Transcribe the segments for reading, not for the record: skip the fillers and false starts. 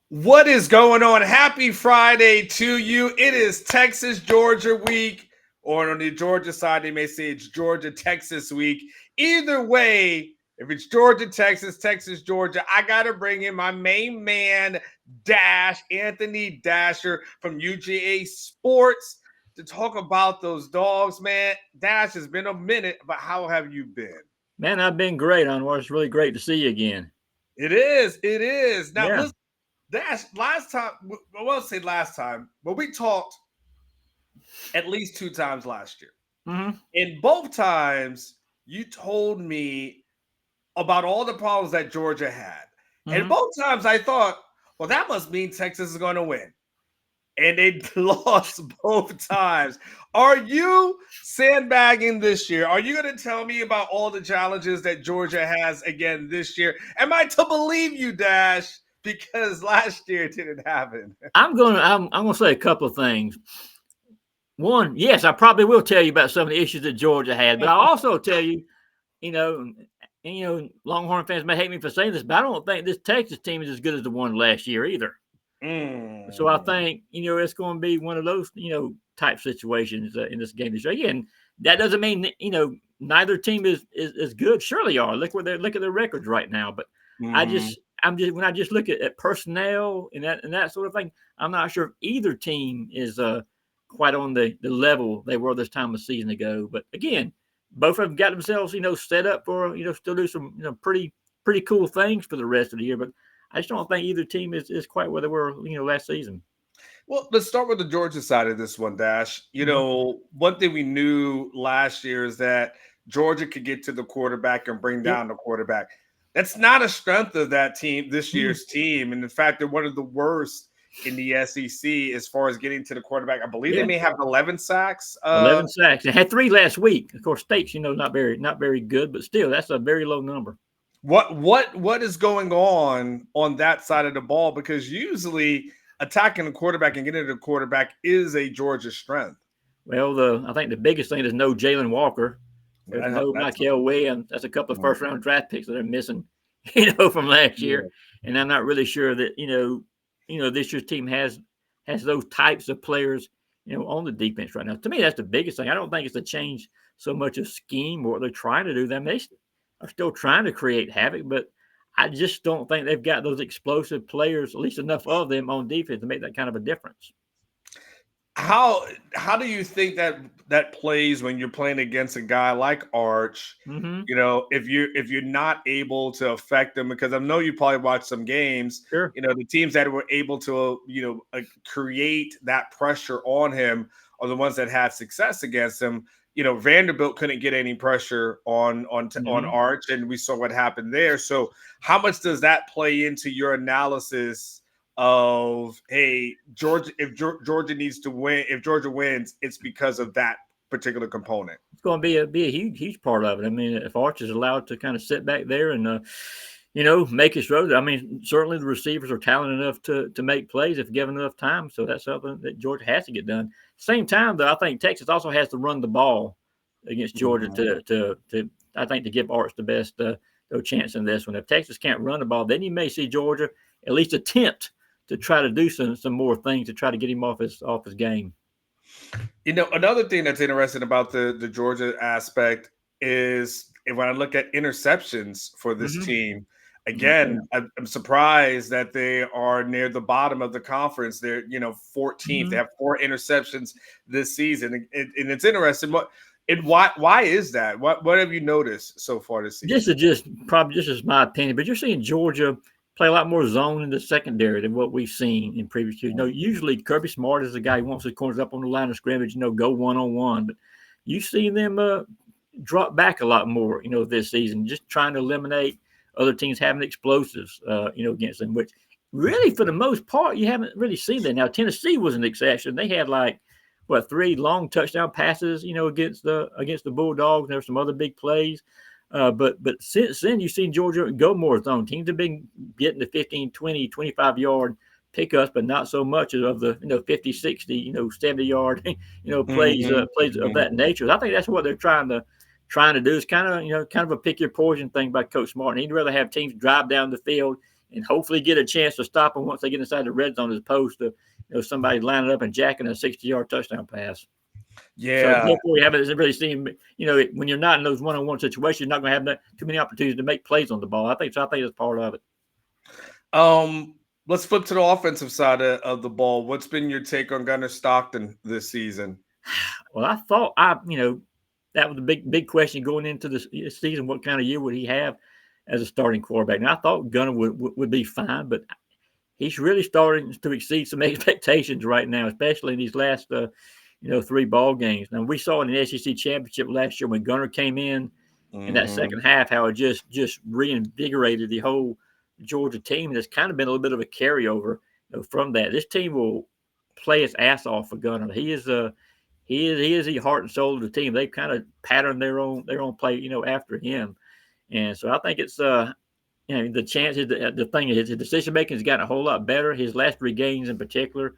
What is going on? Happy Friday to you. It is Texas Georgia week, or on the Georgia side, they may say it's Georgia Texas week. Either way, if it's Georgia Texas, Texas Georgia, I got to bring in my main man, Anthony Dasher from UGA Sports, to talk about those dogs, man. Dash, it's been a minute, but how have you been? Man, I've been great, Anwar. It's really great to see you again. It is. It is. Now, Yeah. listen. That's last time. I won't say last time, but we talked at least two times last year. Mm-hmm. In both times, you told me about all the problems that Georgia had. And Mm-hmm. both times I thought, well, that must mean Texas is going to win. And they lost both times. Are you sandbagging this year? Are you going to tell me about all the challenges that Georgia has again this year? Am I to believe you, Dash? Because last year it didn't happen. I'm gonna say a couple of things. One, yes, I probably will tell you about some of the issues that Georgia had, but I'll also tell you, you know, Longhorn fans may hate me for saying this, but I don't think this Texas team is as good as the one last year either. So I Mm. think it's going to be one of those type situations in this game this year. Again, that doesn't mean neither team is good. Surely are. Look at their records right now. But Mhm. I'm just when I just look at personnel and that sort of thing, I'm not sure if either team is quite on the level they were this time a season ago. But again, both of them got themselves set up for still do some pretty cool things for the rest of the year. But I just don't think either team is quite where they were, last season. Well, let's start with the Georgia side of this one, Dash. Mm-hmm. One thing we knew last year is that Georgia could get to the quarterback and bring Yep. down the quarterback. That's not a strength of that team, this Mm. year's team. And in fact, they're one of the worst in the SEC as far as getting to the quarterback. I believe they Yeah. may have 11 sacks. 11 sacks. They had 3 last week. Of course, State's not very good, but still, that's a very low number. What is going on that side of the ball? Because usually attacking the quarterback and getting to the quarterback is a Georgia strength. Well, I think the biggest thing is no Jalen Walker. There's no That's Michael Williams. That's a couple of mm, first round draft picks that are missing, from last year. yeah. And I'm not really sure that this year's team has those types of players, on the defense right now. To me, that's the biggest thing. I don't think it's a change so much of scheme or what they're trying to do. They are still trying to create havoc, but I just don't think they've got those explosive players, at least enough of them on defense to make that kind of a difference. How do you think that plays when you're playing against a guy like Arch? Mm-hmm. If you're not able to affect them, because I know you probably watched some games. Sure. The teams that were able to create that pressure on him are the ones that had success against him. Vanderbilt couldn't get any pressure on Mm-hmm. Arch, and we saw what happened there. So, how much does that play into your analysis of, hey, Georgia, if Georgia needs to win, if Georgia wins, it's because of that particular component? It's going to be a huge part of it. I mean, if Arch is allowed to kind of sit back there and make his throws. I mean, certainly the receivers are talented enough to make plays if given enough time. So that's something that Georgia has to get done. Same time, though, I think Texas also has to run the ball against Georgia Mhm. to I think to give Arch the best chance in this one. If Texas can't run the ball, then you may see Georgia at least attempt to try to do some more things to try to get him off his game. Another thing that's interesting about the Georgia aspect is when I look at interceptions for this Mm-hmm. team, Yeah. again, I'm surprised that they are near the bottom of the conference. They're 14th. They Mm-hmm. have 4 interceptions this season, and it's interesting. Why is that? What have you noticed so far this This season? is just probably just as my opinion, but you're seeing Georgia play a lot more zone in the secondary than what we've seen in previous years. Usually Kirby Smart is the guy who wants his corners up on the line of scrimmage, go 1-on-1. But you see them drop back a lot more, this season, just trying to eliminate other teams having explosives, against them, which really, for the most part, you haven't really seen that. Now, Tennessee was an exception. They had like, 3 long touchdown passes, against the Bulldogs. There were some other big plays. But since then, you've seen Georgia go more zone. Teams have been getting the 15, 20, 25-yard pickups, but not so much of the 50, 60, 70-yard plays Mhm, plays of mhm. that nature. I think that's what they're trying to do. Is kind of a pick your poison thing by Coach Smart. He'd rather have teams drive down the field and hopefully get a chance to stop them once they get inside the red zone, as opposed to somebody lining up and jacking a 60-yard touchdown pass. So Yeah. therefore, we haven't really seen, when you're not in those one-on-one situations, you're not going to have too many opportunities to make plays on the ball. I think that's part of it. Let's flip to the offensive side of the ball. What's been your take on Gunnar Stockton this season? Well, I thought that was the big question going into the season. What kind of year would he have as a starting quarterback? Now, I thought Gunnar would be fine, but he's really starting to exceed some expectations right now, especially in these last 3 ball games. Now, we saw in the SEC championship last year when Gunnar came in that second half, how it just reinvigorated the whole Georgia team. And it's kind of been a little bit of a carryover from that. This team will play its ass off for Gunnar. He is the heart and soul of the team. They've kind of patterned their own play, after him. And so I think it's the chances, the thing is his decision making has gotten a whole lot better. His last 3 games in particular,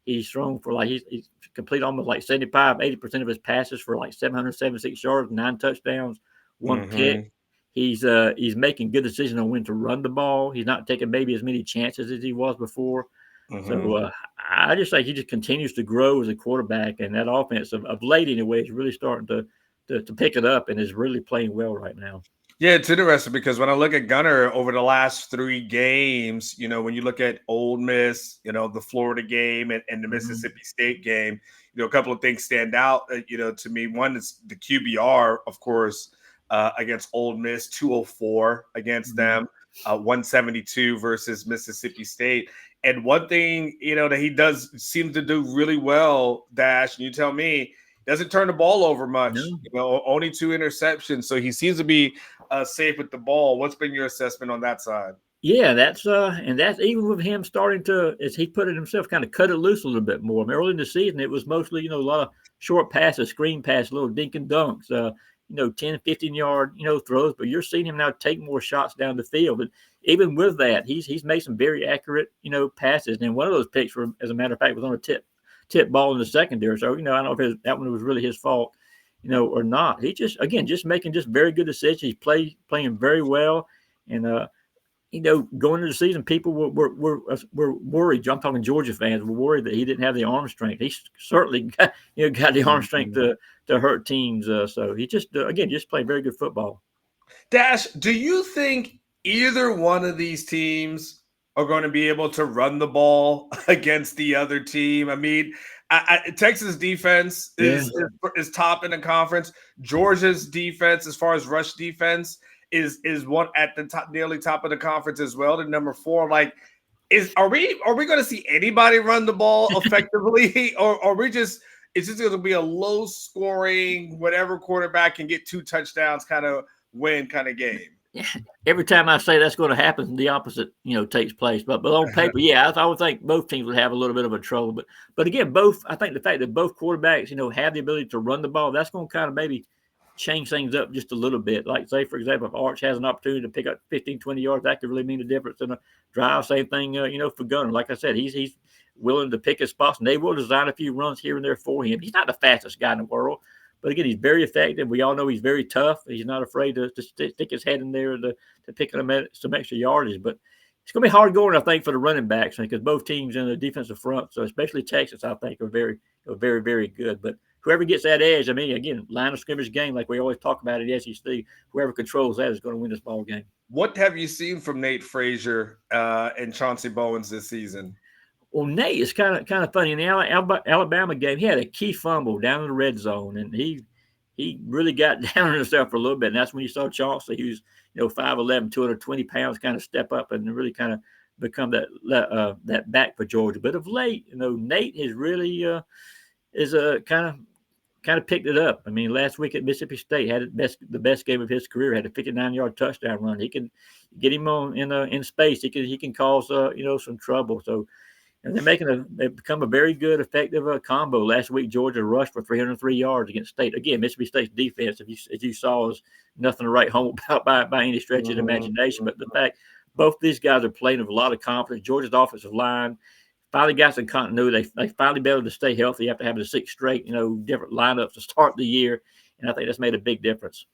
he's thrown for he's complete almost 75-80% of his passes for 776 yards, 9 touchdowns, 1 pick. He's making good decisions on when to run the ball. He's not taking maybe as many chances as he was before. So I just think he just continues to grow as a quarterback, and that offense of late anyway is really starting to pick it up and is really playing well right now. Yeah, it's interesting because when I look at Gunnar over the last 3 games, when you look at Ole Miss, the Florida game and the Mississippi State game, a couple of things stand out, to me. One is the QBR, of course, against Ole Miss, 204 against them, 172 versus Mississippi State. And one thing, that he does seem to do really well, Dash, and you tell me, doesn't turn the ball over much, only 2 interceptions. So he seems to be safe with the ball. What's been your assessment on that side? Yeah, that's even with him starting to, as he put it himself, kind of cut it loose a little bit more. I mean, early in the season, it was mostly, a lot of short passes, screen passes, little dink and dunks, 10, 15-yard, throws. But you're seeing him now take more shots down the field. But even with that, he's made some very accurate, passes. And one of those picks, as a matter of fact, was on a tip ball in the secondary. So, I don't know if that one was really his fault, or not. He just making very good decisions. He's playing very well. And, going into the season, people were worried. I'm talking Georgia fans were worried that he didn't have the arm strength. He certainly got the arm strength to hurt teams. So he just played very good football. Dash, do you think either one of these teams are going to be able to run the ball against the other team? I mean, Texas defense is top in the conference. Georgia's defense, as far as rush defense, is one at the top, nearly top of the conference as well. To number 4, are we going to see anybody run the ball effectively, or are we just? It's just going to be a low scoring, whatever quarterback can get 2 touchdowns kind of win kind of game. Every time I say that's going to happen, the opposite, takes place. But on paper, I would think both teams would have a little bit of a trouble. But again, I think the fact that both quarterbacks, have the ability to run the ball, that's going to kind of maybe change things up just a little bit. Like, say, for example, if Arch has an opportunity to pick up 15, 20 yards, that could really mean a difference in a drive. Same thing, for Gunnar. Like I said, he's willing to pick his spots, and they will design a few runs here and there for him. He's not the fastest guy in the world, but again, he's very effective. We all know he's very tough. He's not afraid to stick his head in there to pick up some extra yardage. But it's going to be hard going, I think, for the running backs because both teams in the defensive front, so especially Texas, I think, are very, very good. But whoever gets that edge, I mean, again, line of scrimmage game, like we always talk about at the SEC, whoever controls that is going to win this ball game. What have you seen from Nate Frazier and Chauncey Bowens this season? Well, Nate is kind of funny. In the Alabama game, he had a key fumble down in the red zone, and he really got down on himself for a little bit. And that's when you saw Chauncey, who's 5'11", 220 pounds, kind of step up and really kind of become that back for Georgia. But of late, Nate has really kind of picked it up. I mean, last week at Mississippi State had the best game of his career. Had a 59-yard touchdown run. He can get him on in space. He can cause some trouble. So. And they've become a very good, effective combo. Last week, Georgia rushed for 303 yards against State. Again, Mississippi State's defense, as you saw, is nothing to write home about by any stretch of the imagination. But the fact both these guys are playing with a lot of confidence. Georgia's offensive line finally got some continuity. They finally be able to stay healthy after having the 6 straight, different lineups to start the year. And I think that's made a big difference.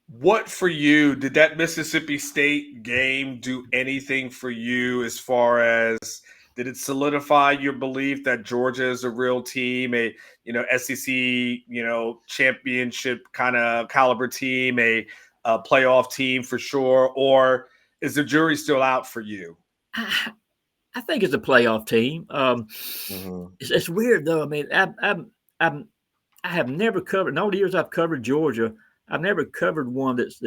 What for you did that Mississippi State game do anything for you as far as did it solidify your belief that Georgia is a real team, a SEC championship kind of caliber team, a playoff team for sure, or is the jury still out for you? I think it's a playoff team. Mm-hmm. It's weird though. I mean, I'm I have never covered in all the years I've covered Georgia. I've never covered one that's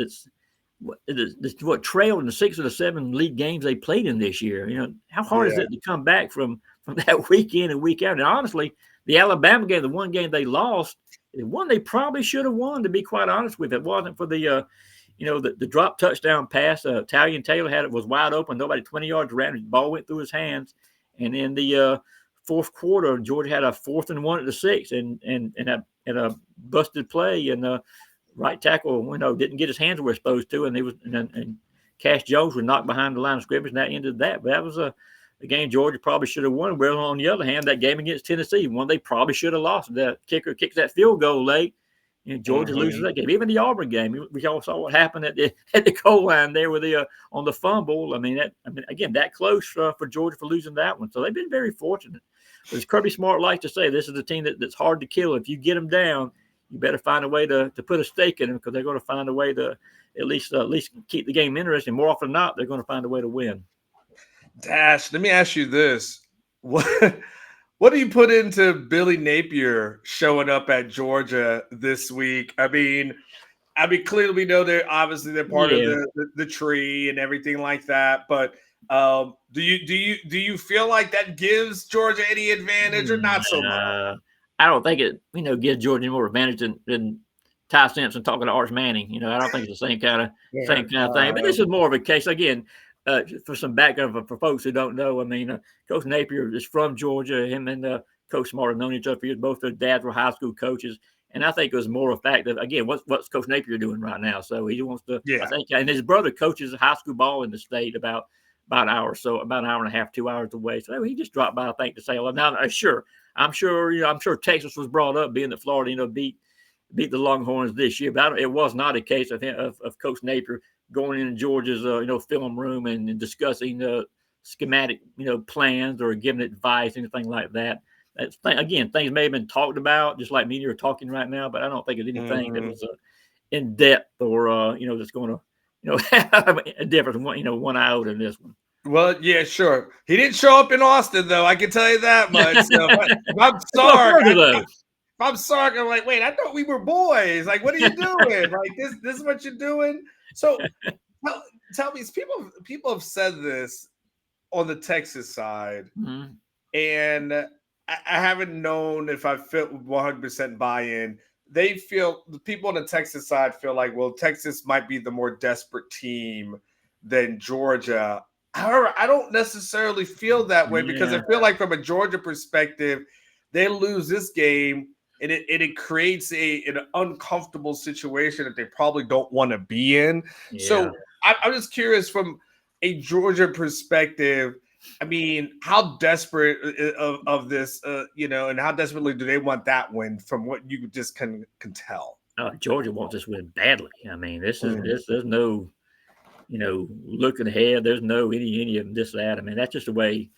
what trailed in the 6 of the 7 league games they played in this year. How hard is Yeah. it to come back from that week in and week out? And honestly, the Alabama game, the one game they lost, the one they probably should have won. To be quite honest with, it wasn't for the drop touchdown pass. Talion Taylor was wide open. Nobody 20 yards around. The ball went through his hands. And in the fourth quarter, Georgia had a 4th and 1 at the 6, and a busted play, and right tackle didn't get his hands where he's supposed to, and Cash Jones was knocked behind the line of scrimmage, and that ended that. But that was a game Georgia probably should have won. Whereas on the other hand, that game against Tennessee, one they probably should have lost. The kicker kicks that field goal late. Georgia loses that game. Even the Auburn game, we all saw what happened at the goal line there with on the fumble. Again, that close for Georgia for losing that one. So they've been very fortunate. But as Kirby Smart likes to say, this is a team that's hard to kill. If you get them down, you better find a way to put a stake in them, because they're going to find a way to at least keep the game interesting. More often than not, they're going to find a way to win. Dash, let me ask you this: what do you put into Billy Napier showing up at Georgia this week? Clearly we know they're part of Yeah. the tree and everything like that. But do you feel like that gives Georgia any advantage or not so much? I don't think it gives Georgia any more advantage than Ty Simpson talking to Arch Manning. I don't think it's the same kind of thing. But this is more of a case again. For some background for folks who don't know, Coach Napier is from Georgia. Him and Coach Smart have known each other for years. Both their dads were high school coaches. And I think it was more a fact of, again, what's Coach Napier doing right now? So he wants to, Yeah. I think, and his brother coaches high school ball in the state about an hour or so, about an hour and a half, 2 hours away. So he just dropped by, I think, to say hello. Now, I'm sure Texas was brought up, being that Florida, beat the Longhorns this year. But it was not a case of Coach Napier going into Georgia's film room and discussing schematic plans or giving advice, anything like that. Things may have been talked about, just like me and you are talking right now, but I don't think it's anything that was in depth or that's going to have a difference. One iota in this one. Well, yeah, sure. He didn't show up in Austin, though. I can tell you that much. So, if I'm Sark, I'm Sark. I'm like, wait, I thought we were boys. Like, what are you doing? Like, this is what you're doing. So, tell me, people have said this on the Texas side, and I haven't known if I felt 100% buy-in. The people on the Texas side feel like, well, Texas might be the more desperate team than Georgia. However, I don't necessarily feel that way, because I feel like from a Georgia perspective, they lose this game and it creates an uncomfortable situation that they probably don't want to be in. Yeah. So I'm just curious from a Georgia perspective. How desperate of this, and how desperately do they want that win from what you just can tell? Georgia wants this win badly. There's no, looking ahead. There's no any of this, that. That's just the way,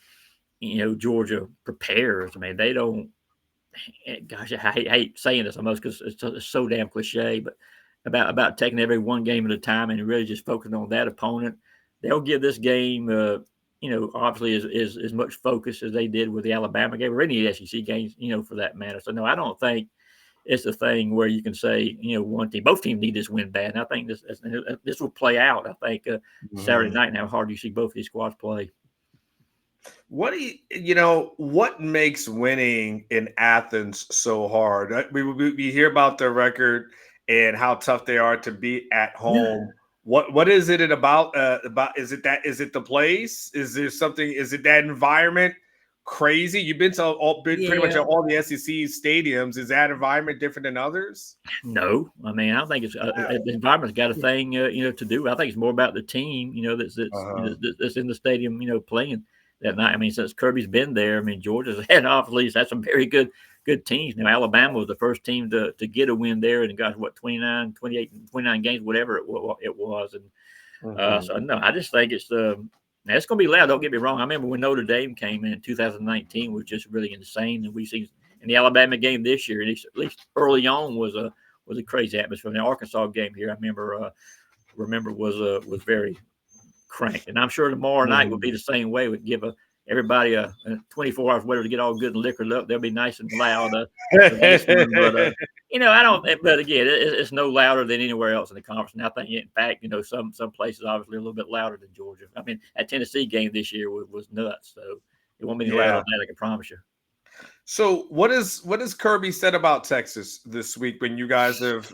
Georgia prepares. They don't, gosh, I hate saying this almost because it's so damn cliche, but about taking every one game at a time and really just focusing on that opponent. They'll give this game, obviously as much focus as they did with the Alabama game or any SEC games, for that matter. So no, I don't think it's a thing where you can say, both teams need this win bad. And I think this will play out. I think Saturday night and how hard you see both of these squads play. What what makes winning in Athens so hard? We hear about their record and how tough they are to beat at home. Yeah. What is it about is it the place? Is there something? Is it that environment? Crazy. You've been to pretty much all the SEC stadiums. Is that environment different than others? No, I don't think it's the environment's got a thing to do. I think it's more about the team, that's in the stadium, playing. that night. I mean, since Kirby's been there, I mean, Georgia's had obviously had some very good teams. Now, Alabama was the first team to get a win there, and got 29, 28, 29 games, whatever it was. And so no, I just think it's now it's going to be loud. Don't get me wrong. I remember when Notre Dame came in 2019 was just really insane, and we see in the Alabama game this year, at least early on, was a crazy atmosphere. The Arkansas game here, I remember was very cranked, and I'm sure tomorrow night would be the same way. Would give everybody a 24 hours whatever to get all good and liquored up. They'll be nice and loud for this one, but I don't. But again, it's no louder than anywhere else in the conference. And I think, in fact, some places obviously a little bit louder than Georgia. I mean, that Tennessee game this year was nuts. So it won't be any louder than that, I can promise you. So what is Kirby said about Texas this week when you guys have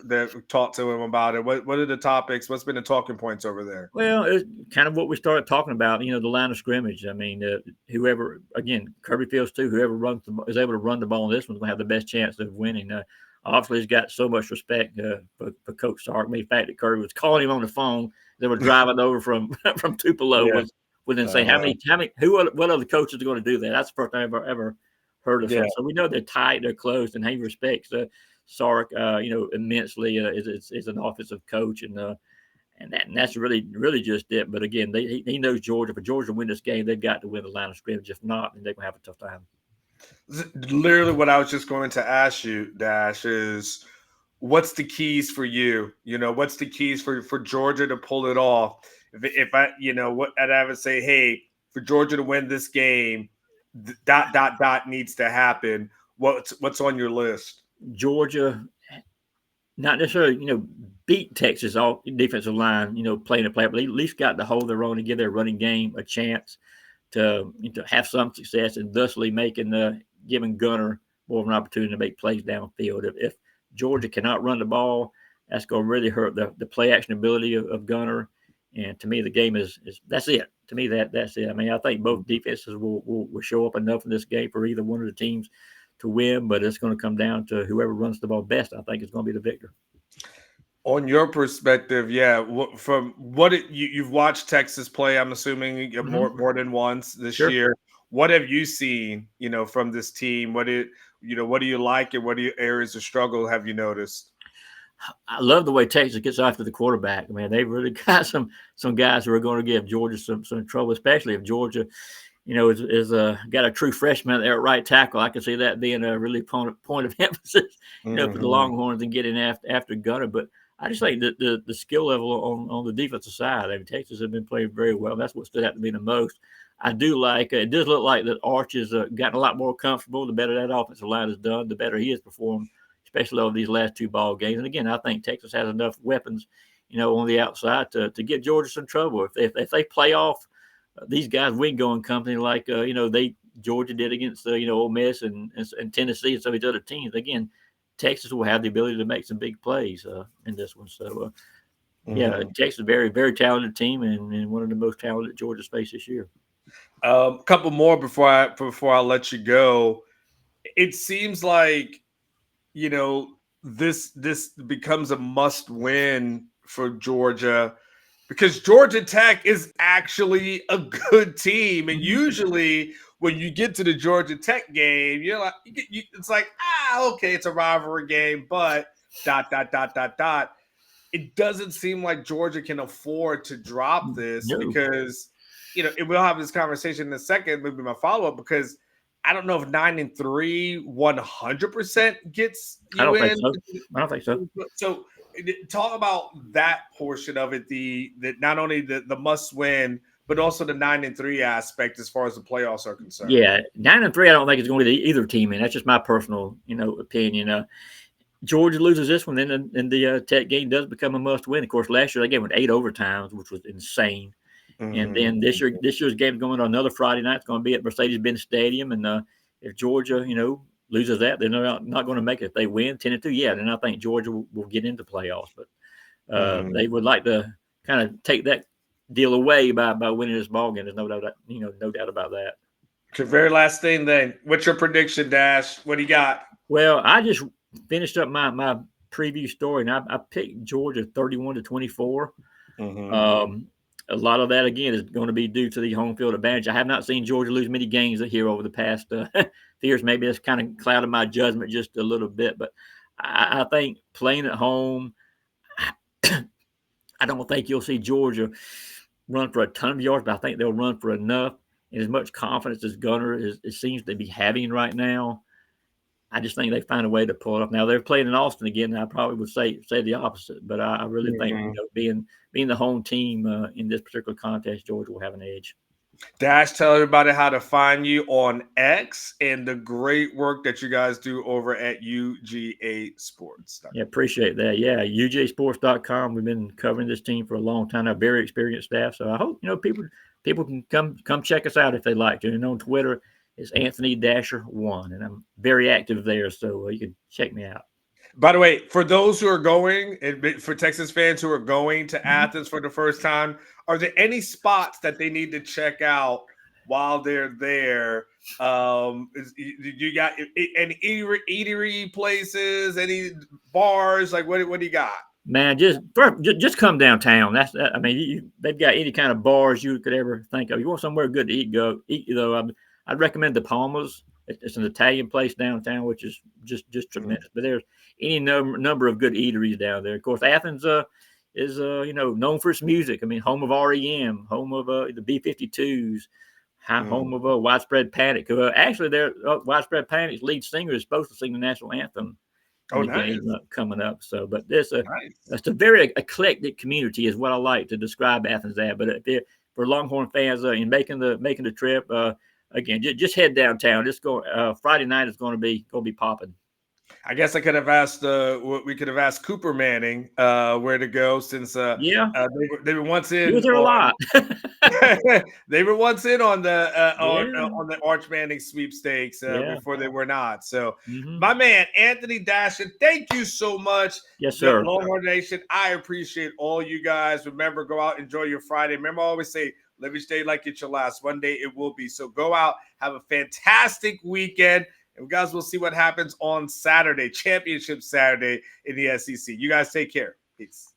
talked to him about it? What are the topics? What's been the talking points over there? Well, it's kind of what we started talking about. The line of scrimmage. I mean, whoever, again, Kirby feels too. Whoever is able to run the ball in this one's going to have the best chance of winning. Obviously, he's got so much respect for Coach Sark. I mean, the fact that Kirby was calling him on the phone, they were driving over from Tupelo was insane. What other coaches are going to do that? That's the first time I've ever heard of that. So we know they're tight, they're close, and he respects Sark, immensely as an offensive coach, and that's really just it. But again, he knows Georgia. For Georgia to win this game, they've got to win the line of scrimmage. If not, then they're going to have a tough time. Literally, what I was just going to ask you, Dash, is what's the keys for you? What's the keys for Georgia to pull it off? If I, what I would say, hey, for Georgia to win this game, dot needs to happen. What's on your list? Georgia, not necessarily, beat Texas off defensive line, playing the play, but at least got to hold their own and give their running game a chance to have some success, and thusly giving Gunner more of an opportunity to make plays downfield. If Georgia cannot run the ball, that's going to really hurt the play action ability of Gunner. And to me, the game is that's it. To me, that's it. I mean, I think both defenses will show up enough in this game for either one of the teams to win, but it's going to come down to whoever runs the ball best. I think is going to be the victor. On your perspective, from you've watched Texas play, I'm assuming more than once this year. What have you seen, from this team? What do you like, and what areas of struggle have you noticed? I love the way Texas gets after the quarterback. Man, they've really got some guys who are going to give Georgia some trouble, especially if Georgia, is got a true freshman there at right tackle. I can see that being a really point of emphasis, for the Longhorns and getting after Gunner. But I just think that the skill level on the defensive side, I mean, Texas have been playing very well. That's what stood out to me the most. I do like it does look like that Arch has gotten a lot more comfortable. The better that offensive line is done, the better he has performed, especially over these last two ball games. And again, I think Texas has enough weapons, on the outside to get Georgia some trouble. If they play off these guys, Wingo and company, like Georgia did against Ole Miss and Tennessee and some of these other teams. Again, Texas will have the ability to make some big plays in this one. So Texas is a very, very talented team and one of the most talented Georgia's faced this year. A couple more before I let you go. It seems like this becomes a must win for Georgia because Georgia Tech is actually a good team, and usually when you get to the Georgia Tech game, you're like, it's like, okay, it's a rivalry game, but ... It doesn't seem like Georgia can afford to drop this because we'll have this conversation in a second, maybe my follow-up, because I don't know if 9-3 100% gets you in. I don't think so. So talk about that portion of it, that not only the must win, but also the 9-3 aspect as far as the playoffs are concerned. Yeah, 9-3, I don't think it's going to be either team in. That's just my personal, opinion. Georgia loses this one, then the Tech game does become a must win. Of course, last year they gave it 8 overtimes, which was insane. And then this year's game is going on another Friday night. It's going to be at Mercedes-Benz Stadium. And if Georgia, loses that, they're not going to make it. If they win 10-2, then I think Georgia will get into playoffs. But they would like to kind of take that deal away by winning this ball game. There's no doubt, no doubt about that. Okay, very last thing then. What's your prediction, Dash? What do you got? Well, I just finished up my preview story, and I picked Georgia 31-24. a lot of that again is going to be due to the home field advantage. I have not seen Georgia lose many games here over the past years. Maybe that's kind of clouded my judgment just a little bit, but I think playing at home, I don't think you'll see Georgia run for a ton of yards, but I think they'll run for enough. And as much confidence as Gunner it seems to be having right now, I just think they find a way to pull it off. Now they're playing in Austin again, and I probably would say the opposite. But I really think being the home team in this particular contest, Georgia will have an edge. Dash, tell everybody how to find you on X and the great work that you guys do over at UGASports. Yeah, appreciate that. Yeah, UGAsports.com. We've been covering this team for a long time. Now, very experienced staff. So I hope people can come check us out if they like to. And on Twitter, it's Anthony Dasher 1, and I'm very active there. So you can check me out. By the way, for those who are going, and for Texas fans who are going to Athens for the first time, are there any spots that they need to check out while they're there? You got any eatery places, any bars? Like what do you got? Man, just come downtown. I mean, they've got any kind of bars you could ever think of. You want somewhere good to eat though. I'd recommend the Palmas. It's an Italian place downtown, which is just tremendous. But there's any number of good eateries down there. Of course, Athens is known for its music. I mean, home of REM, home of the B-52s, home of Widespread Panic. Actually, Widespread Panic's lead singer is supposed to sing the national anthem in the game coming up. So, but it's a very eclectic community, is what I like to describe Athens as. But for Longhorn fans and making the trip. Again, just head downtown. Just go. Friday night is going to be popping. I guess I could have asked. We could have asked Cooper Manning where to go since they were once in. He was there a lot. They were once in on the Arch Manning sweepstakes before they were not. So, my man Anthony Dasher, thank you so much. Yes, sir. Longhorn Nation, I appreciate all you guys. Remember, go out, enjoy your Friday. Remember, I always say, live each day like it's your last. One day it will be. So go out, have a fantastic weekend, and guys, we'll see what happens on Saturday, Championship Saturday in the SEC. You guys take care. Peace.